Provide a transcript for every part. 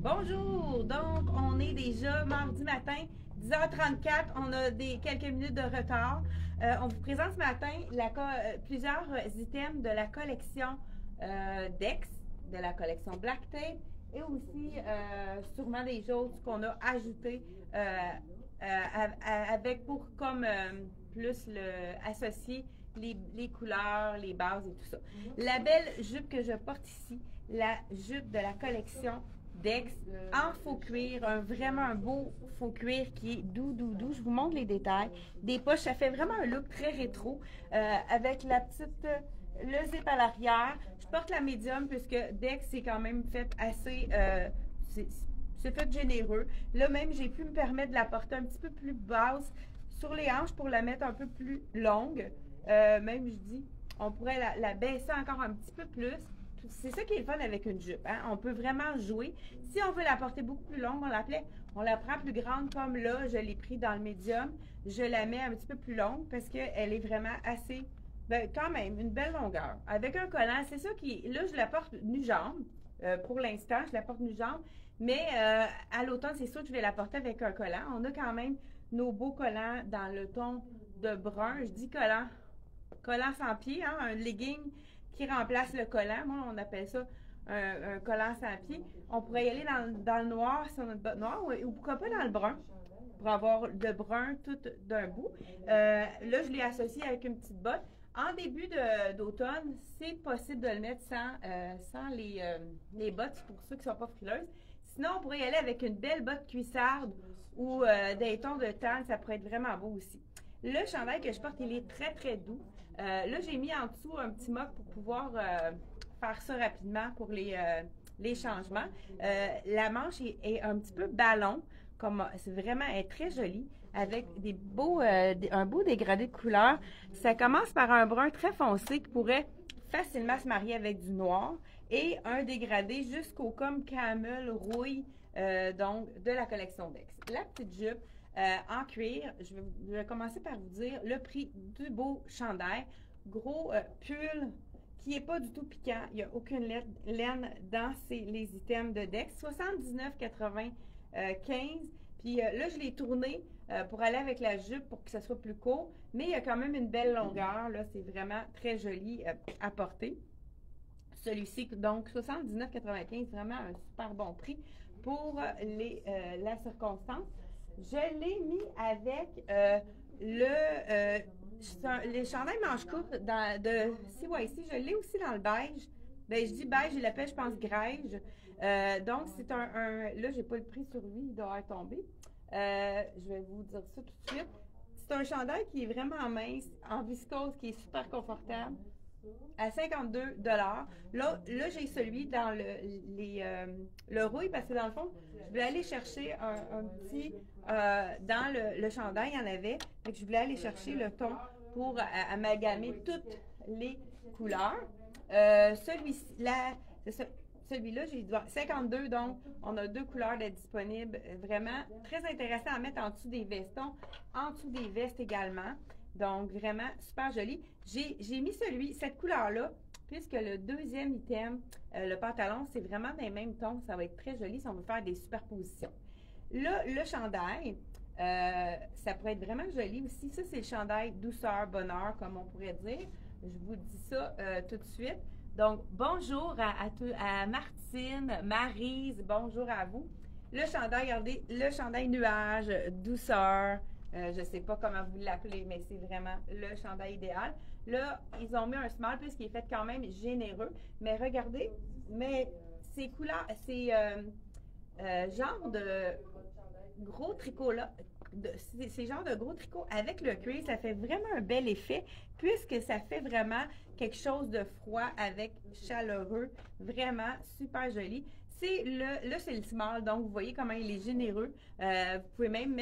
Bonjour! Donc, on est déjà mardi matin, 10h34. On a quelques minutes de retard. On vous présente ce matin plusieurs items de la collection Dex, de la collection Black Tape et aussi sûrement des choses qu'on a ajoutées avec pour comme plus associer les couleurs, les bases et tout ça. La belle jupe que je porte ici, la jupe de la collection Dex en faux cuir, vraiment un beau faux cuir qui est doux. Je vous montre les détails. Des poches, ça fait vraiment un look très rétro avec le zip à l'arrière. Je porte la médium puisque Dex c'est quand même fait assez, c'est fait généreux. Là même, j'ai pu me permettre de la porter un petit peu plus basse sur les hanches pour la mettre un peu plus longue. Même, je dis, on pourrait la baisser encore un petit peu plus. C'est ça qui est le fun avec une jupe. Hein? On peut vraiment jouer. Si on veut la porter beaucoup plus longue, on la prend plus grande comme là, je l'ai pris dans le médium. Je la mets un petit peu plus longue parce qu'elle est vraiment assez, quand même, une belle longueur. Avec un collant, c'est ça là, je la porte nu-jambe. Pour l'instant, je la porte nu-jambe. Mais à l'automne, c'est sûr que je vais la porter avec un collant. On a quand même nos beaux collants dans le ton de brun. Je dis collant sans pied, hein, un legging qui remplace le collant. Moi, on appelle ça un collant sans pied. On pourrait y aller dans le noir sur notre botte noire ou pourquoi pas dans le brun pour avoir le brun tout d'un bout. Là, je l'ai associé avec une petite botte. En début d'automne, c'est possible de le mettre sans les bottes pour ceux qui ne sont pas frileuses. Sinon, on pourrait y aller avec une belle botte cuissarde ou des tons de tan. Ça pourrait être vraiment beau aussi. Le chandail que je porte, il est très doux. Là, j'ai mis en dessous un petit mock pour pouvoir faire ça rapidement pour les changements. La manche est un petit peu ballon, c'est vraiment elle est très jolie, avec un beau dégradé de couleur. Ça commence par un brun très foncé qui pourrait facilement se marier avec du noir et un dégradé jusqu'au comme camel rouille, donc de la collection Dex. La petite jupe, en cuir, je vais commencer par vous dire le prix du beau chandail. Gros pull qui n'est pas du tout piquant. Il n'y a aucune laine dans les items de Dex. 79,95. Puis là, je l'ai tourné pour aller avec la jupe pour que ça soit plus court. Mais il y a quand même une belle longueur. Là, c'est vraiment très joli à porter. Celui-ci, donc 79,95, vraiment un super bon prix pour la circonstance. Je l'ai mis avec les chandails manches courtes de CYC. Je l'ai aussi dans le beige. Ben, je dis beige, il l'appelle, je pense, grège. Donc, c'est là, j'ai pas le prix sur lui, il doit être tombé. Je vais vous dire ça tout de suite. C'est un chandail qui est vraiment mince, en viscose, qui est super confortable, à 52 $. Là j'ai celui dans le rouille parce que dans le fond, je voulais aller chercher un petit dans le chandail, il y en avait. Donc, je voulais aller chercher le ton pour amalgamer toutes les couleurs. Celui-là, j'ai 52, donc on a deux couleurs de disponibles. Vraiment très intéressant à mettre en dessous des vestons, en dessous des vestes également. Donc, vraiment super joli. J'ai mis cette couleur-là, puisque le deuxième item, le pantalon, c'est vraiment dans les mêmes tons. Ça va être très joli si on veut faire des superpositions. Là, le chandail, ça pourrait être vraiment joli aussi. Ça, c'est le chandail douceur, bonheur, comme on pourrait dire. Je vous dis ça tout de suite. Donc, bonjour à Martine, Maryse, bonjour à vous. Le chandail, regardez, le chandail nuage, douceur. Je ne sais pas comment vous l'appelez, mais c'est vraiment le chandail idéal. Là, ils ont mis un small puisqu'il est fait quand même généreux. Mais regardez, ces couleurs, ces genres de gros tricots-là, ces genres de gros tricots avec le cuir, ça fait vraiment un bel effet puisque ça fait vraiment quelque chose de froid avec chaleureux, vraiment super joli. Là, c'est le small, donc vous voyez comment il est généreux. Vous pouvez même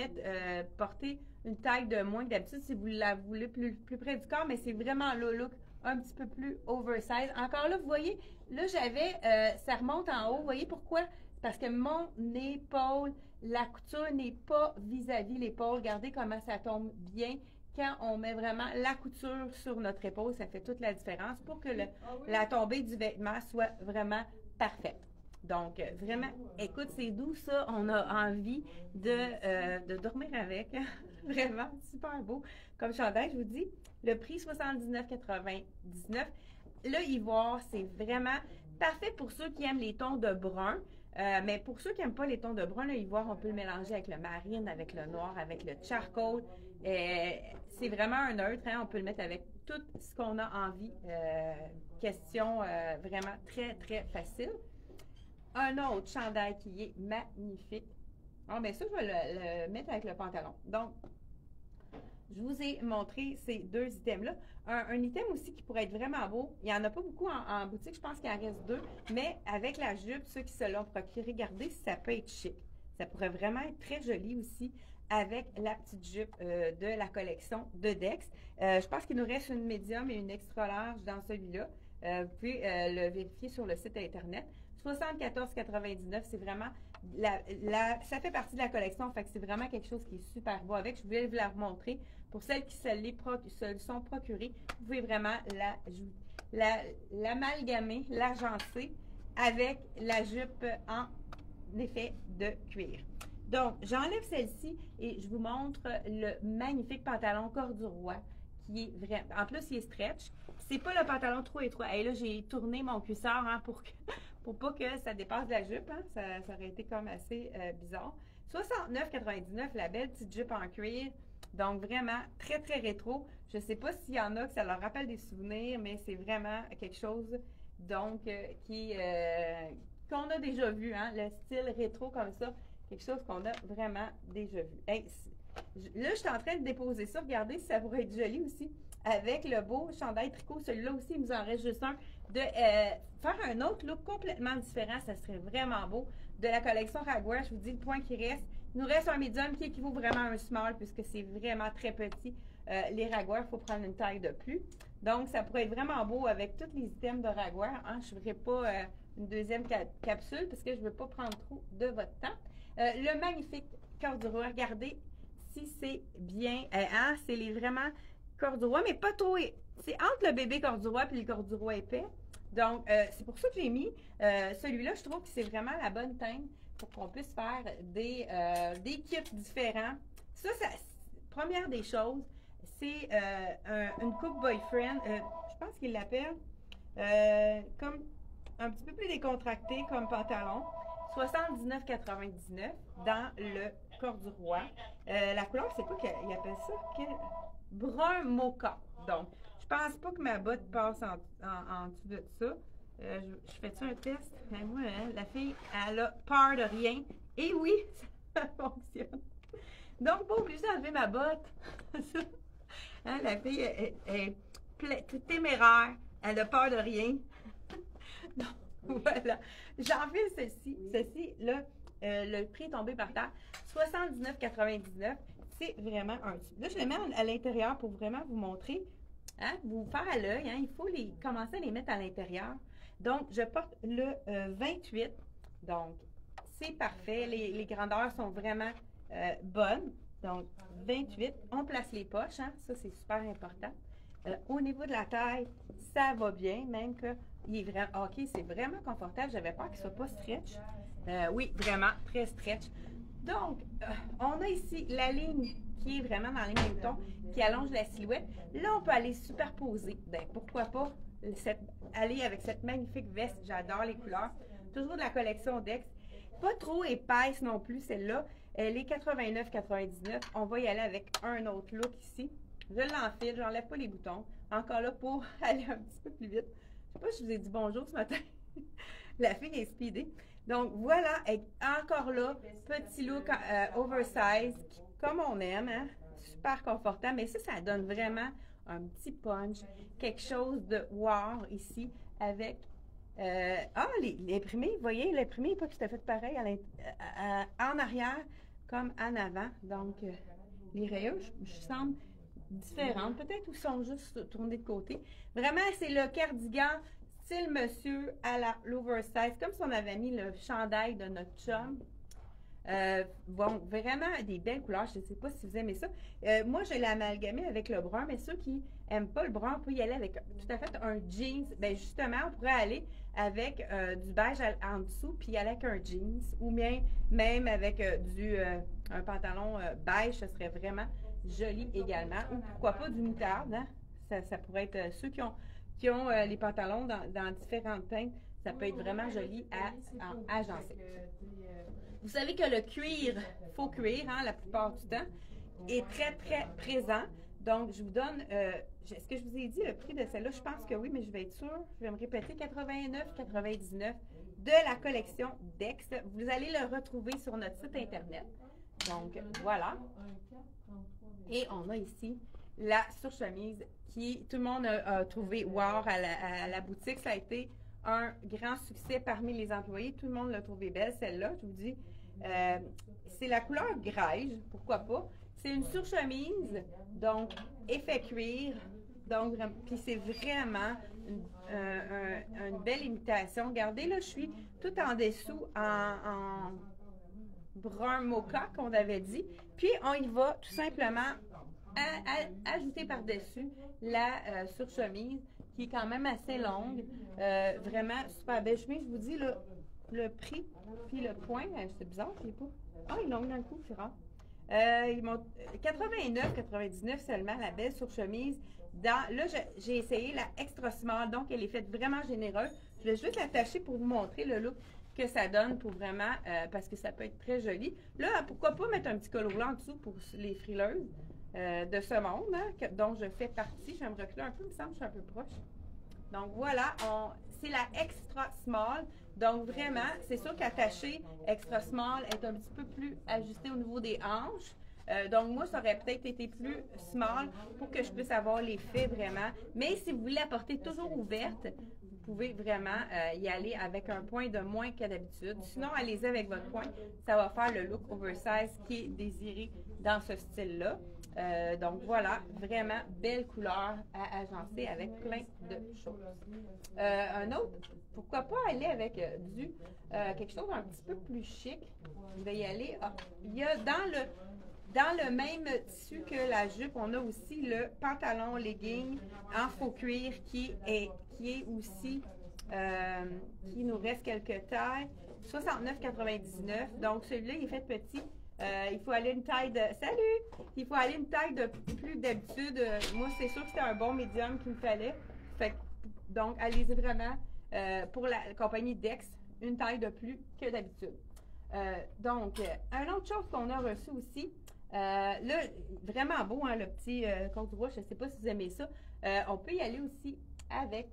porter une taille de moins que d'habitude si vous la voulez plus près du corps, mais c'est vraiment le look un petit peu plus oversize. Encore là, vous voyez, là, ça remonte en haut. Vous voyez pourquoi? Parce que mon épaule, la couture n'est pas vis-à-vis l'épaule. Regardez comment ça tombe bien. Quand on met vraiment la couture sur notre épaule, ça fait toute la différence pour que la tombée du vêtement soit vraiment parfaite. Donc, vraiment, écoute, c'est doux ça. On a envie de dormir avec. Vraiment, super beau. Comme chandail, je vous dis, le prix 79,99. Le ivoire, c'est vraiment parfait pour ceux qui aiment les tons de brun. Mais pour ceux qui n'aiment pas les tons de brun, le ivoire, on peut le mélanger avec le marine, avec le noir, avec le charcoal. C'est vraiment un neutre, hein? On peut le mettre avec tout ce qu'on a envie. Question vraiment très, très facile. Un autre chandail qui est magnifique. Ah, bien ça, je vais le mettre avec le pantalon. Donc, je vous ai montré ces deux items-là. Un item aussi qui pourrait être vraiment beau. Il n'y en a pas beaucoup en boutique. Je pense qu'il en reste deux. Mais avec la jupe, ceux qui se l'ont procuré, regardez si ça peut être chic. Ça pourrait vraiment être très joli aussi avec la petite jupe de la collection de Dex. Je pense qu'il nous reste une médium et une extra large dans celui-là. Vous pouvez le vérifier sur le site Internet. 74,99, c'est vraiment, ça fait partie de la collection, fait que c'est vraiment quelque chose qui est super beau avec. Je voulais vous la remontrer. Pour celles qui se le sont procurées, vous pouvez vraiment l'amalgamer, l'agencer avec la jupe en effet de cuir. Donc, j'enlève celle-ci et je vous montre le magnifique pantalon corduroy qui est vraiment, en plus il est stretch. C'est pas le pantalon trop étroit. Et là, j'ai tourné mon cuissard hein, pour pas que ça dépasse la jupe. Hein. Ça aurait été comme assez bizarre. 69,99, la belle petite jupe en cuir. Donc, vraiment très, très rétro. Je ne sais pas s'il y en a que ça leur rappelle des souvenirs, mais c'est vraiment quelque chose donc qu'on a déjà vu. Hein, le style rétro comme ça, quelque chose qu'on a vraiment déjà vu. Hey, là, je suis en train de déposer ça. Regardez si ça pourrait être joli aussi. Avec le beau chandail tricot, celui-là aussi, il nous en reste juste un. De faire un autre look complètement différent, ça serait vraiment beau. De la collection Ragwear, je vous dis le point qui reste. Il nous reste un médium qui équivaut vraiment à un small puisque c'est vraiment très petit. Les Ragwear, il faut prendre une taille de plus. Donc, ça pourrait être vraiment beau avec tous les items de Ragwear. Hein. Je ne ferai pas une deuxième capsule parce que je ne veux pas prendre trop de votre temps. Le magnifique corduroy, regardez si c'est bien. Hein, c'est vraiment corduroy, mais pas trop. C'est entre le bébé corduroy et le corduroy épais. Donc, c'est pour ça que j'ai mis celui-là. Je trouve que c'est vraiment la bonne teinte pour qu'on puisse faire des kits différents. Ça, première des choses, c'est une coupe boyfriend. Je pense qu'il l'appelle comme un petit peu plus décontracté comme pantalon. 79,99 dans le corduroy. La couleur, c'est quoi qu'il appelle ça? Brun mocha. Donc, je pense pas que ma botte passe en dessous de ça. Je fais-tu un test? Ben moi, hein, la fille, elle a peur de rien. Et oui, ça fonctionne. Donc, pas obligée d'enlever ma botte. Hein, la fille est téméraire. Elle a peur de rien. Donc, voilà. J'enfile ceci. Ceci, là, le prix est tombé par terre. 79,99. C'est vraiment un tube. Là, je le mets à l'intérieur pour vraiment vous montrer, hein, vous faire à l'œil. Hein, il faut commencer à les mettre à l'intérieur. Donc, je porte le 28. Donc, c'est parfait. Les grandeurs sont vraiment bonnes. Donc, 28. On place les poches. Hein, ça, c'est super important. Au niveau de la taille, ça va bien. Même que il est vraiment, OK, c'est vraiment confortable. J'avais peur qu'il ne soit pas stretch. Oui, vraiment, très stretch. Donc, on a ici la ligne qui est vraiment dans les mêmes tons, qui allonge la silhouette. Là, on peut aller superposer. Ben, pourquoi pas aller avec cette magnifique veste. J'adore les couleurs. Toujours de la collection Dex. Pas trop épaisse non plus, celle-là. Elle est 89,99. On va y aller avec un autre look ici. Je l'enfile, j'enlève pas les boutons. Encore là pour aller un petit peu plus vite. Je sais pas si je vous ai dit bonjour ce matin. La fille est speedée. Donc, voilà, encore là, petit look oversize, comme on aime, hein? Super confortable. Mais ça donne vraiment un petit punch, quelque chose de wow ici, avec... l'imprimé, vous voyez, l'imprimé n'est pas tout à fait pareil en arrière comme en avant. Donc, les rayures, je semble différentes. Peut-être qu'ils sont juste tournés de côté. Vraiment, c'est le cardigan style monsieur à l'oversize, comme si on avait mis le chandail de notre chum. Bon, vraiment des belles couleurs. Je ne sais pas si vous aimez ça. Moi, je l'ai amalgamé avec le brun, mais ceux qui n'aiment pas le brun, on peut y aller avec tout à fait un jeans. Bien, justement, on pourrait aller avec du beige en dessous, puis avec un jeans, ou bien même avec un pantalon beige, ce serait vraiment joli également. Ou pourquoi pas du moutarde, hein? Ça pourrait être ceux qui ont les pantalons dans différentes teintes, ça peut être vraiment joli à agencer. Vous savez que le cuir, faux cuir, hein, la plupart du temps, est très, très présent. Donc, je vous donne, est-ce que je vous ai dit le prix de celle-là? Je pense que oui, mais je vais être sûre. Je vais me répéter, 89,99 de la collection Dex. Vous allez le retrouver sur notre site Internet. Donc, voilà. Et on a ici la surchemise qui, tout le monde a trouvé wow à la boutique. Ça a été un grand succès parmi les employés. Tout le monde l'a trouvée belle, celle-là. Je vous dis, c'est la couleur greige, pourquoi pas. C'est une surchemise, donc effet cuir. Donc, puis c'est vraiment une belle imitation. Regardez, là, je suis tout en dessous en brun mocha qu'on avait dit. Puis, on y va tout simplement ajouter par-dessus la surchemise qui est quand même assez longue. Vraiment super belle chemise. Je vous dis, là, le prix, puis le point, c'est bizarre, je sais pas. Ah, ils l'ont mis d'un coup, c'est rare. Ils m'ont 89,99 seulement, la belle surchemise. Là, j'ai essayé la extra small, donc elle est faite vraiment généreuse. Je vais juste l'attacher pour vous montrer le look que ça donne pour vraiment, parce que ça peut être très joli. Là, pourquoi pas mettre un petit col roulant en dessous pour les frileuses de ce monde, hein, dont je fais partie. Je vais me reculer un peu, il me semble que je suis un peu proche. Donc voilà, c'est la extra small. Donc vraiment, c'est sûr qu'attacher extra small est un petit peu plus ajusté au niveau des hanches. Donc moi, ça aurait peut-être été plus small pour que je puisse avoir l'effet vraiment. Mais si vous voulez la porter toujours ouverte, vous pouvez vraiment y aller avec un point de moins que d'habitude. Sinon, allez-y avec votre point. Ça va faire le look oversize qui est désiré dans ce style-là. Donc voilà, vraiment belle couleur à agencer avec plein de choses. Un autre, pourquoi pas aller avec quelque chose un petit peu plus chic. Je vais y aller. Ah, il y a dans le même tissu que la jupe, on a aussi le pantalon legging en faux cuir qui est aussi, qui nous reste quelques tailles. 69,99. Donc celui-là, il est fait petit. Il faut aller une taille de... Salut! Il faut aller une taille de plus d'habitude. Moi, c'est sûr que c'était un bon médium qu'il me fallait. Donc, allez-y vraiment pour la compagnie Dex, une taille de plus que d'habitude. Donc, une autre chose qu'on a reçu aussi, là, vraiment beau, hein, le petit compte rouge. Je ne sais pas si vous aimez ça. On peut y aller aussi avec...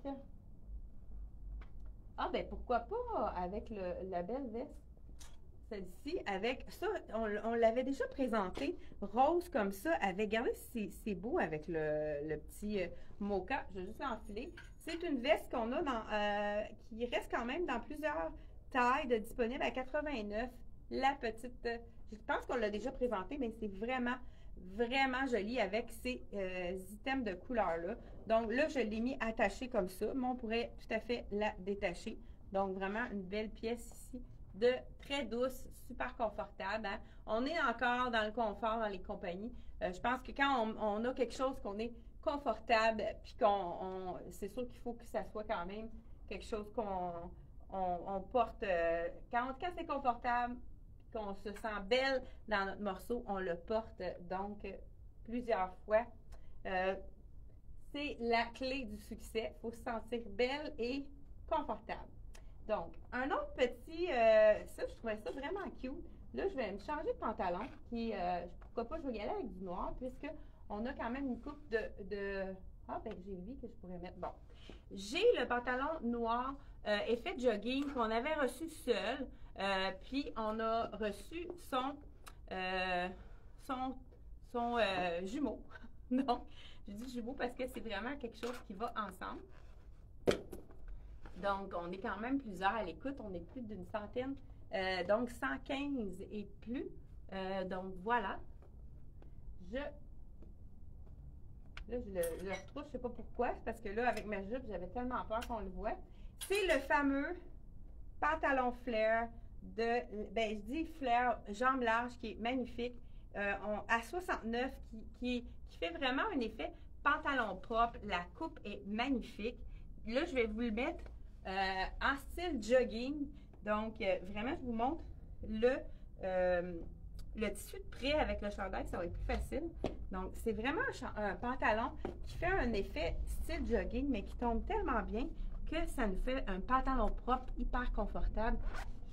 Ah, ben pourquoi pas avec la belle veste. Celle-ci, avec ça, on l'avait déjà présenté, rose comme ça, avec, regardez, c'est beau avec le petit mocha, je vais juste l'enfiler. C'est une veste qu'on a qui reste quand même dans plusieurs tailles disponibles à 89. La petite, je pense qu'on l'a déjà présenté, mais c'est vraiment, vraiment joli avec ces items de couleur-là. Donc là, je l'ai mis attaché comme ça, mais on pourrait tout à fait la détacher. Donc vraiment une belle pièce ici. Très douce, super confortable. Hein? On est encore dans le confort dans les compagnies. Je pense que quand on a quelque chose qu'on est confortable, puis c'est sûr qu'il faut que ça soit quand même quelque chose qu'on porte. Quand c'est confortable, qu'on se sent belle dans notre morceau, on le porte donc plusieurs fois. C'est la clé du succès. Il faut se sentir belle et confortable. Donc, un autre petit, ça, je trouvais ça vraiment cute. Là, je vais me changer de pantalon, pourquoi pas, je vais y aller avec du noir, puisqu'on a quand même une coupe ah, ben, j'ai vu que je pourrais mettre, bon. J'ai le pantalon noir, effet jogging, qu'on avait reçu seul, puis on a reçu son jumeau. Donc, je dis jumeau parce que c'est vraiment quelque chose qui va ensemble. Donc, on est quand même plusieurs à l'écoute. On est plus d'une centaine. Donc, 115 et plus. Donc, voilà. Là, je le retrouve. Je ne sais pas pourquoi. C'est parce que là, avec ma jupe, j'avais tellement peur qu'on le voit. C'est le fameux pantalon flare je dis flare, jambes larges, qui est magnifique. À 69, qui fait vraiment un effet pantalon propre. La coupe est magnifique. Là, je vais vous le mettre en style jogging. Donc, vraiment, je vous montre le tissu de près avec le chandail, ça va être plus facile. Donc, c'est vraiment un pantalon qui fait un effet style jogging, mais qui tombe tellement bien que ça nous fait un pantalon propre, hyper confortable.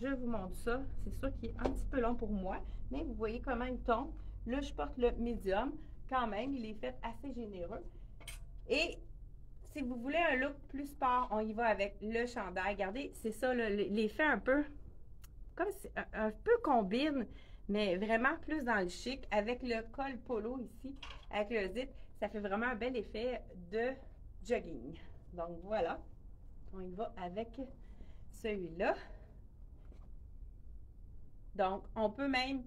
Je vous montre ça. C'est sûr qu'il est un petit peu long pour moi, mais vous voyez comment il tombe. Là, je porte le médium. Quand même, il est fait assez généreux. Et si vous voulez un look plus sport, on y va avec le chandail. Regardez, c'est ça, l'effet un peu, comme un peu combine, mais vraiment plus dans le chic, avec le col polo ici, avec le zip. Ça fait vraiment un bel effet de jogging. Donc voilà, on y va avec celui-là. Donc, on peut même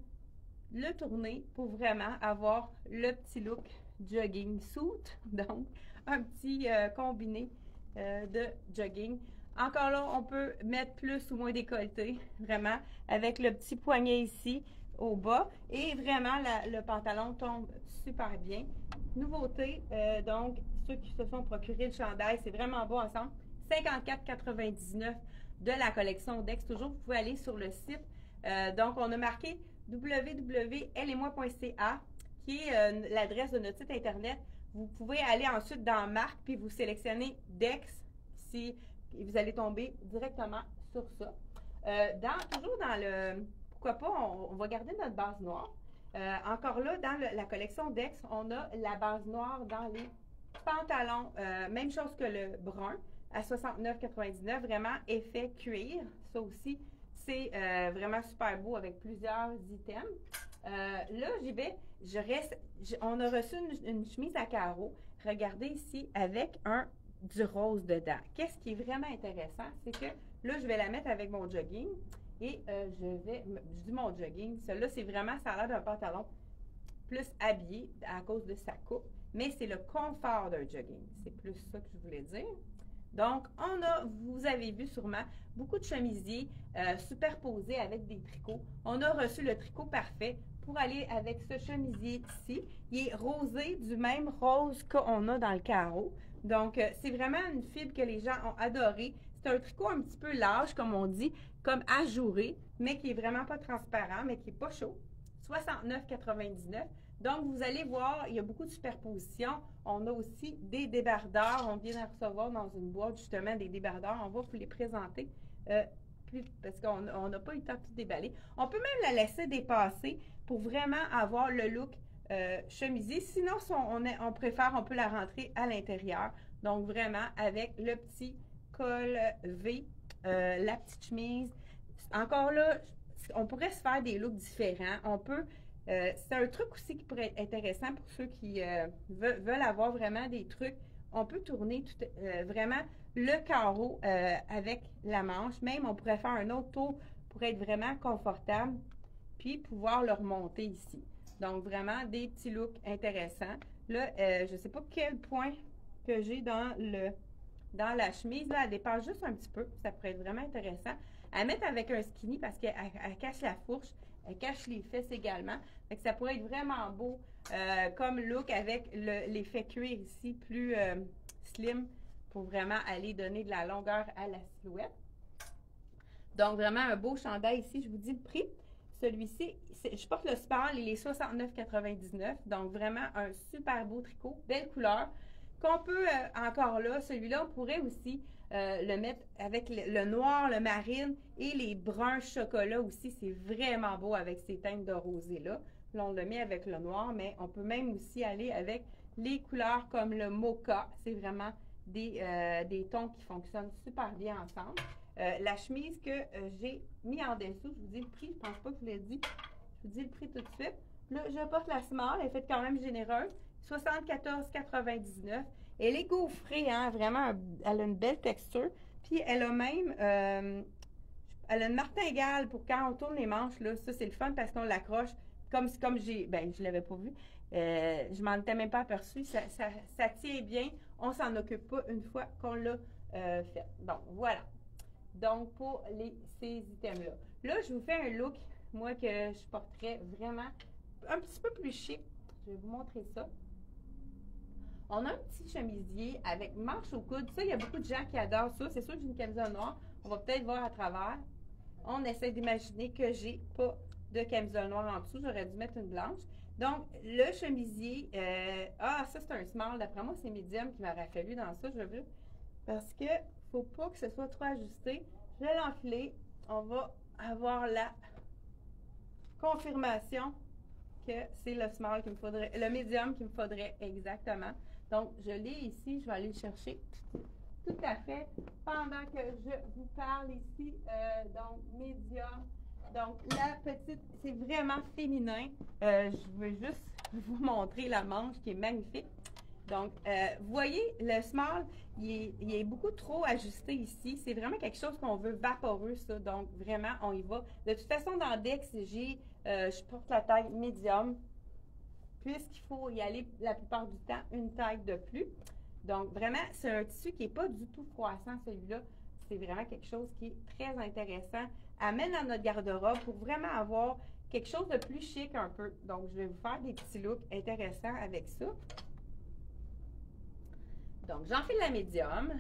le tourner pour vraiment avoir le petit look jogging suit. Donc, un petit combiné de jogging. Encore là, on peut mettre plus ou moins décolleté, vraiment, avec le petit poignet ici au bas. Et vraiment, le pantalon tombe super bien. Nouveauté, donc, ceux qui se sont procuré le chandail, c'est vraiment beau ensemble. 54,99 de la collection Dex. Toujours, vous pouvez aller sur le site. Donc, on a marqué www.ellemoi.ca qui est l'adresse de notre site internet. Vous pouvez aller ensuite dans Marque puis vous sélectionnez Dex si vous allez tomber directement sur ça. Toujours dans le... Pourquoi pas, on va garder notre base noire. Encore là, dans la collection Dex, on a la base noire dans les pantalons. Même chose que le brun à 69,99. Vraiment effet cuir. Ça aussi, c'est vraiment super beau avec plusieurs items. Là, j'y vais. On a reçu une chemise à carreaux. Regardez ici avec du rose dedans. Qu'est-ce qui est vraiment intéressant, c'est que là, je vais la mettre avec mon jogging et je dis mon jogging, celui-là, c'est vraiment, ça a l'air d'un pantalon plus habillé à cause de sa coupe, mais c'est le confort d'un jogging. C'est plus ça que je voulais dire. Donc, vous avez vu sûrement beaucoup de chemisiers superposés avec des tricots. On a reçu le tricot parfait pour aller avec ce chemisier-ci. Il est rosé du même rose qu'on a dans le carreau. Donc, c'est vraiment une fibre que les gens ont adoré. C'est un tricot un petit peu large, comme on dit, comme ajouré, mais qui est vraiment pas transparent, mais qui est pas chaud. 69,99. Donc, vous allez voir, il y a beaucoup de superpositions. On a aussi des débardeurs. On vient de recevoir dans une boîte, justement, des débardeurs. On va vous les présenter parce qu'on n'a pas eu le temps de tout déballer. On peut même la laisser dépasser pour vraiment avoir le look chemisier. Sinon, on préfère, on peut la rentrer à l'intérieur. Donc, vraiment, avec le petit col V, la petite chemise. Encore là, on pourrait se faire des looks différents. On peut... c'est un truc aussi qui pourrait être intéressant pour ceux qui veulent avoir vraiment des trucs. On peut tourner vraiment le carreau avec la manche. Même, on pourrait faire un autre tour pour être vraiment confortable, puis pouvoir le remonter ici. Donc, vraiment, des petits looks intéressants. Là, je ne sais pas quel point que j'ai dans la chemise. Là, elle dépasse juste un petit peu. Ça pourrait être vraiment intéressant. À mettre avec un skinny parce qu'elle cache la fourche. Elle cache les fesses également. Fait que ça pourrait être vraiment beau comme look avec l'effet cuir ici, plus slim pour vraiment aller donner de la longueur à la silhouette. Donc, vraiment un beau chandail ici. Je vous dis le prix. Celui-ci, je porte le small, il est 69,99. Donc, vraiment un super beau tricot. Belle couleur. Qu'on peut, encore là, celui-là, on pourrait aussi le mettre avec le noir, le marine et les bruns chocolat aussi. C'est vraiment beau avec ces teintes de rosé-là. Là, on le met avec le noir, mais on peut même aussi aller avec les couleurs comme le mocha. C'est vraiment des tons qui fonctionnent super bien ensemble. La chemise que j'ai mis en dessous, je vous dis le prix, je pense pas que je l'ai dit. Je vous dis le prix tout de suite. Là, je porte la small, elle est faite quand même généreuse. 74,99. Elle est gaufrée, hein, vraiment, elle a une belle texture. Puis elle a même, elle a une martingale pour quand on tourne les manches, là. Ça, c'est le fun parce qu'on l'accroche comme je l'avais pas vu. Je m'en étais même pas aperçue. Ça tient bien. On s'en occupe pas une fois qu'on l'a fait. Donc, voilà. Donc, pour ces items-là. Là, je vous fais un look, moi, que je porterais vraiment un petit peu plus chic. Je vais vous montrer ça. On a un petit chemisier avec manche au coude. Ça, il y a beaucoup de gens qui adorent ça. C'est sûr que j'ai une camisole noire. On va peut-être voir à travers. On essaie d'imaginer que j'ai pas de camisole noire en dessous. J'aurais dû mettre une blanche. Donc, le chemisier, ça c'est un small. D'après moi, c'est médium qui m'aurait fallu dans ça, je veux. Parce que faut pas que ce soit trop ajusté. Je vais l'enfiler. On va avoir la confirmation que c'est le small qu'il me faudrait, le médium qu'il me faudrait exactement. Donc, je l'ai ici. Je vais aller le chercher tout à fait pendant que je vous parle ici. Donc, médium. Donc, la petite, c'est vraiment féminin. Je veux juste vous montrer la manche qui est magnifique. Donc, vous voyez, le small, il est beaucoup trop ajusté ici. C'est vraiment quelque chose qu'on veut vaporeux, ça. Donc, vraiment, on y va. De toute façon, dans Dex, je porte la taille médium, puisqu'il faut y aller la plupart du temps une taille de plus. Donc, vraiment, c'est un tissu qui n'est pas du tout froissant, celui-là. C'est vraiment quelque chose qui est très intéressant à mettre dans notre garde-robe pour vraiment avoir quelque chose de plus chic un peu. Donc, je vais vous faire des petits looks intéressants avec ça. Donc, j'enfile la médium.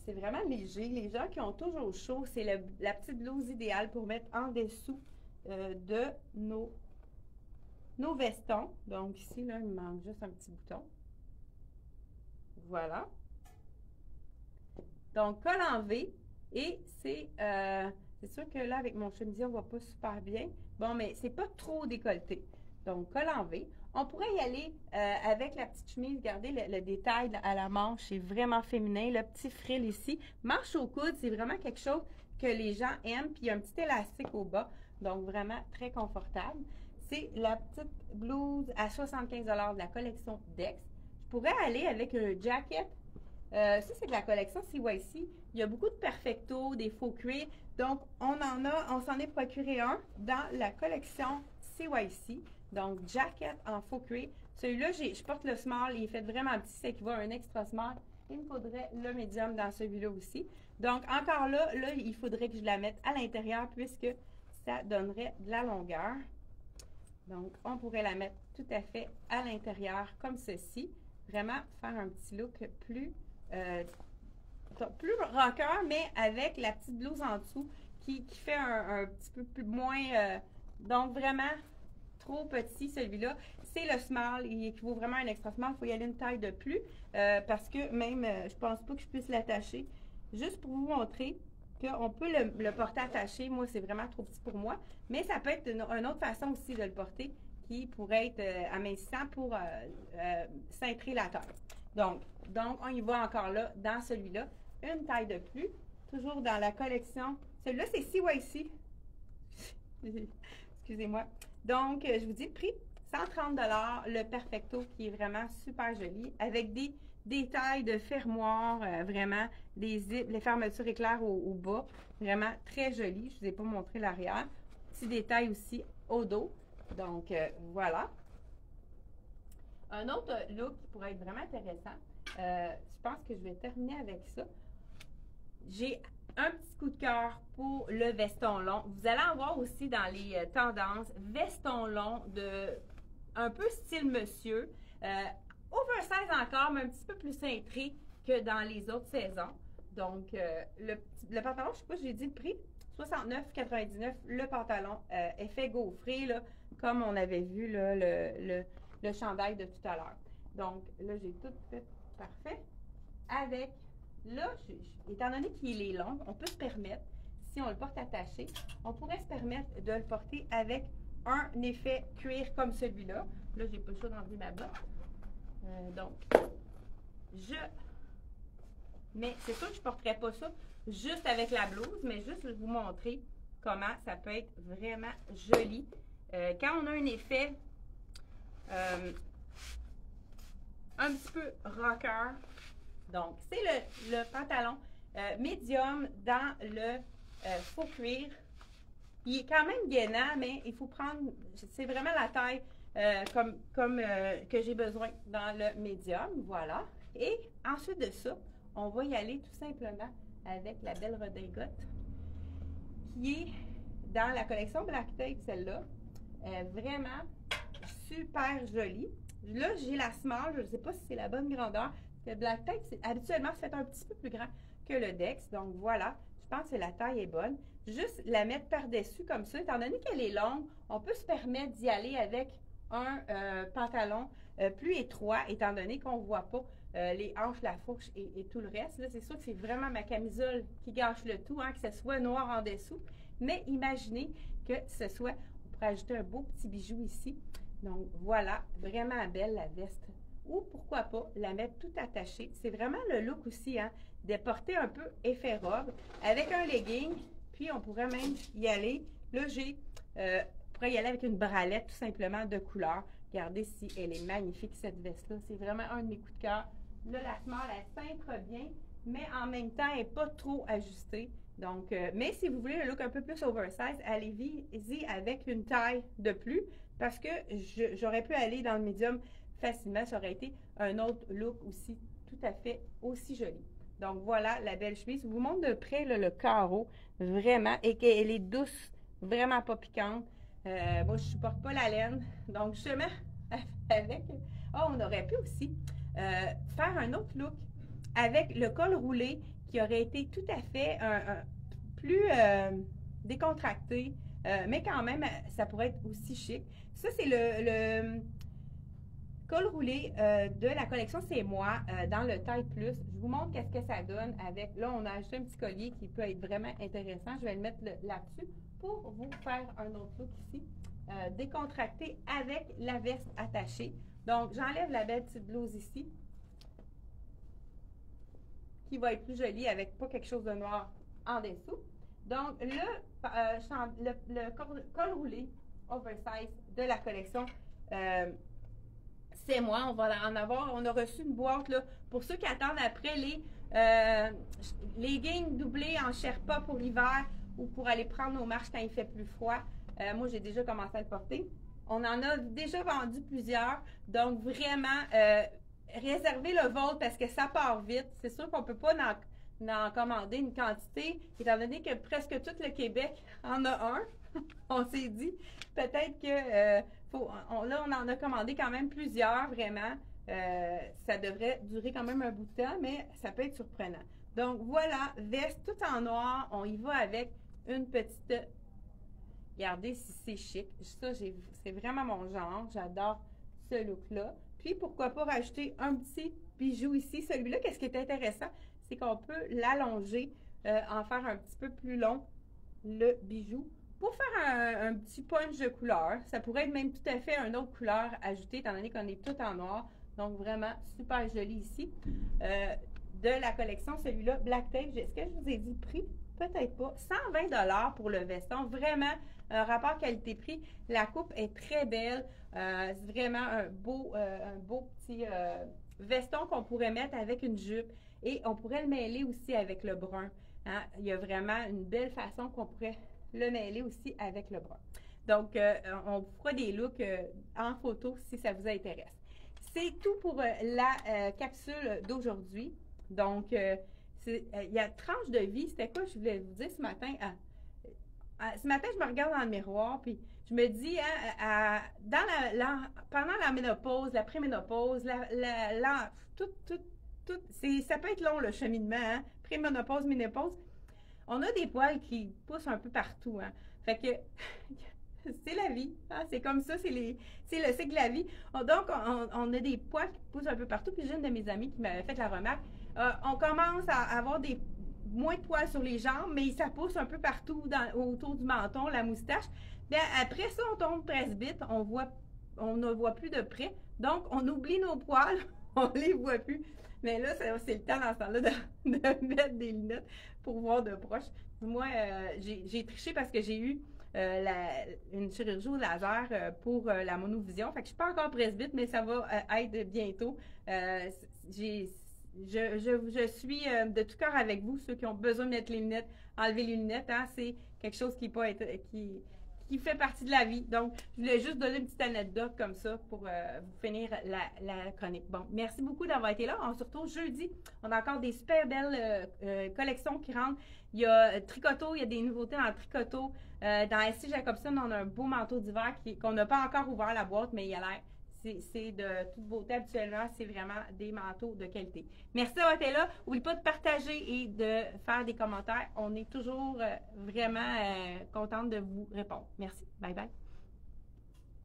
C'est vraiment léger. Les gens qui ont toujours chaud, c'est la petite blouse idéale pour mettre en dessous de nos vestons. Donc, ici, là, il me manque juste un petit bouton. Voilà. Donc, col en V. Et c'est sûr que là, avec mon chemisier, on ne voit pas super bien. Bon, mais c'est pas trop décolleté. Donc, col en V. On pourrait y aller avec la petite chemise. Regardez le détail à la manche. C'est vraiment féminin. Le petit frill ici. Manche au coude, c'est vraiment quelque chose que les gens aiment. Puis, il y a un petit élastique au bas. Donc, vraiment très confortable. C'est la petite blouse à 75 $ de la collection Dex. Je pourrais aller avec un jacket. Ça, c'est de la collection CYC. Il y a beaucoup de perfecto, des faux cuirs. Donc, on s'en est procuré un dans la collection CYC. Donc, jacket en faux cuir. Celui-là, je porte le small. Il est fait vraiment petit. C'est qu'il va un extra small. Il me faudrait le médium dans celui-là aussi. Donc, encore là, il faudrait que je la mette à l'intérieur puisque ça donnerait de la longueur. Donc, on pourrait la mettre tout à fait à l'intérieur comme ceci. Vraiment faire un petit look plus rocker, mais avec la petite blouse en dessous qui fait un petit peu plus moins... donc, vraiment trop petit celui-là. C'est le small, il équivaut vraiment à un extra small. Il faut y aller une taille de plus parce que même, je pense pas que je puisse l'attacher. Juste pour vous montrer qu'on peut le porter attaché. Moi, c'est vraiment trop petit pour moi. Mais ça peut être une autre façon aussi de le porter qui pourrait être amincissant pour cintrer la taille. Donc, on y va encore là, dans celui-là. Une taille de plus, toujours dans la collection. Celui-là, c'est CYC. Excusez-moi. Donc, je vous dis le prix, 130 $, le Perfecto qui est vraiment super joli, avec des détails de fermoir, vraiment, des zips, les fermetures éclairs au bas, vraiment très joli. Je ne vous ai pas montré l'arrière. Petit détail aussi au dos. Donc, voilà. Un autre look qui pourrait être vraiment intéressant, je pense que je vais terminer avec ça. J'ai un petit coup de cœur pour le veston long. Vous allez en voir aussi dans les tendances, veston long de un peu style monsieur. Oversize encore, mais un petit peu plus cintré que dans les autres saisons. Donc, le pantalon, je ne sais pas, j'ai dit le prix, 69,99 $. Le pantalon, effet gaufré, là, comme on avait vu là, le chandail de tout à l'heure. Donc, là, j'ai tout fait parfait. Avec, là, étant donné qu'il est long, on peut se permettre, si on le porte attaché, on pourrait se permettre de le porter avec un effet cuir comme celui-là. Là, j'ai pas le choix d'enlever ma botte. Donc, mais c'est sûr que je ne porterais pas ça juste avec la blouse, mais juste vous montrer comment ça peut être vraiment joli. Quand on a un effet un petit peu rocker, donc c'est le pantalon médium dans le faux cuir. Il est quand même gainant, mais il faut prendre, c'est vraiment la taille que j'ai besoin dans le médium, voilà. Et ensuite de ça, on va y aller tout simplement avec la belle redingote qui est dans la collection Black Tape, celle-là. Vraiment super jolie. Là, j'ai la small, je ne sais pas si c'est la bonne grandeur. Le Black Tape, habituellement, c'est un petit peu plus grand que le Dex. Donc voilà, je pense que la taille est bonne. Juste la mettre par-dessus comme ça. Étant donné qu'elle est longue, on peut se permettre d'y aller avec un pantalon plus étroit, étant donné qu'on ne voit pas les hanches, la fourche et tout le reste. Là, c'est sûr que c'est vraiment ma camisole qui gâche le tout, hein, que ce soit noir en dessous. Mais imaginez que ce soit, on pourrait ajouter un beau petit bijou ici. Donc voilà, vraiment belle la veste. Ou pourquoi pas la mettre tout attachée. C'est vraiment le look aussi, hein, de porter un peu effet robe avec un legging. Puis on pourrait même y aller. Là, on pourrait y aller avec une bralette tout simplement de couleur. Regardez si elle est magnifique cette veste-là. C'est vraiment un de mes coups de cœur. Là, la small, elle cintre bien, mais en même temps, elle n'est pas trop ajustée. Donc, mais si vous voulez un look un peu plus oversize, allez-y avec une taille de plus parce que j'aurais pu aller dans le médium facilement. Ça aurait été un autre look aussi tout à fait aussi joli. Donc, voilà la belle chemise. Je vous montre de près là, le carreau, vraiment, et qu'elle est douce, vraiment pas piquante. Moi, je supporte pas la laine. Donc, justement, avec... Oh, on aurait pu aussi faire un autre look avec le col roulé qui aurait été tout à fait plus décontracté, mais quand même, ça pourrait être aussi chic. Ça, c'est le col roulé de la collection C'est Moi dans le taille plus. Je vous montre qu'est-ce que ça donne avec... Là, on a ajouté un petit collier qui peut être vraiment intéressant. Je vais le mettre là-dessus pour vous faire un autre look ici. Décontracté avec la veste attachée. Donc, j'enlève la belle petite blouse ici qui va être plus jolie avec pas quelque chose de noir en dessous. Donc, le col roulé oversize de la collection C'est Moi. On va en avoir, on a reçu une boîte là, pour ceux qui attendent après les leggings doublés en Sherpa pour l'hiver ou pour aller prendre nos marches quand il fait plus froid. Moi, j'ai déjà commencé à le porter. On en a déjà vendu plusieurs. Donc, vraiment, réservez le vôtre parce que ça part vite. C'est sûr qu'on ne peut pas en commander une quantité, étant donné que presque tout le Québec en a un. On s'est dit, peut-être que là, on en a commandé quand même plusieurs, vraiment. Ça devrait durer quand même un bout de temps, mais ça peut être surprenant. Donc, voilà, veste tout en noir. On y va avec une petite... Regardez si c'est chic. Ça, c'est vraiment mon genre. J'adore ce look-là. Puis, pourquoi pas rajouter un petit bijou ici. Celui-là, qu'est-ce qui est intéressant, c'est qu'on peut l'allonger, en faire un petit peu plus long, le bijou, pour faire un petit punch de couleur. Ça pourrait être même tout à fait une autre couleur ajoutée, étant donné qu'on est tout en noir. Donc, vraiment super joli ici. De la collection, celui-là, Black Tape. Est-ce que je vous ai dit prix? Peut-être pas. 120 $ pour le veston. Vraiment, un rapport qualité-prix. La coupe est très belle. C'est vraiment un beau petit veston qu'on pourrait mettre avec une jupe. Et on pourrait le mêler aussi avec le brun. Hein? Il y a vraiment une belle façon qu'on pourrait le mêler aussi avec le brun. Donc, on fera des looks en photo si ça vous intéresse. C'est tout pour la capsule d'aujourd'hui. Donc, il y a tranche de vie. C'était quoi je voulais vous dire ce matin? Ce matin, je me regarde dans le miroir, puis je me dis, hein, pendant la ménopause, la préménopause, ça peut être long le cheminement, hein? Préménopause, ménopause. On a des poils qui poussent un peu partout, hein? Fait que c'est la vie, hein? C'est comme ça, c'est le cycle de la vie. Donc, on a des poils qui poussent un peu partout. Puis j'ai une de mes amies qui m'avait fait la remarque. On commence à avoir moins de poils sur les jambes, mais ça pousse un peu partout autour du menton, la moustache. Bien, après ça, on tombe presbyte, on ne voit plus de près. Donc, on oublie nos poils, on ne les voit plus. Mais là, c'est le temps dans ce temps-là de mettre des lunettes pour voir de proche. Moi, j'ai triché parce que j'ai eu une chirurgie au laser pour la monovision. Fait que je ne suis pas encore presbyte, mais ça va être bientôt. Je suis de tout cœur avec vous, ceux qui ont besoin de mettre les lunettes, enlever les lunettes, hein, c'est quelque chose qui fait partie de la vie. Donc, je voulais juste donner une petite anecdote comme ça pour vous finir la chronique. Bon, merci beaucoup d'avoir été là. On se retrouve jeudi. On a encore des super belles collections qui rentrent. Il y a Tricoto, il y a des nouveautés en Tricoto. Dans SC Jacobson, on a un beau manteau d'hiver qu'on n'a pas encore ouvert la boîte, mais il a l'air c'est de toute beauté. Habituellement, c'est vraiment des manteaux de qualité. Merci d'avoir été là. N'oubliez pas de partager et de faire des commentaires. On est toujours vraiment contente de vous répondre. Merci. Bye bye.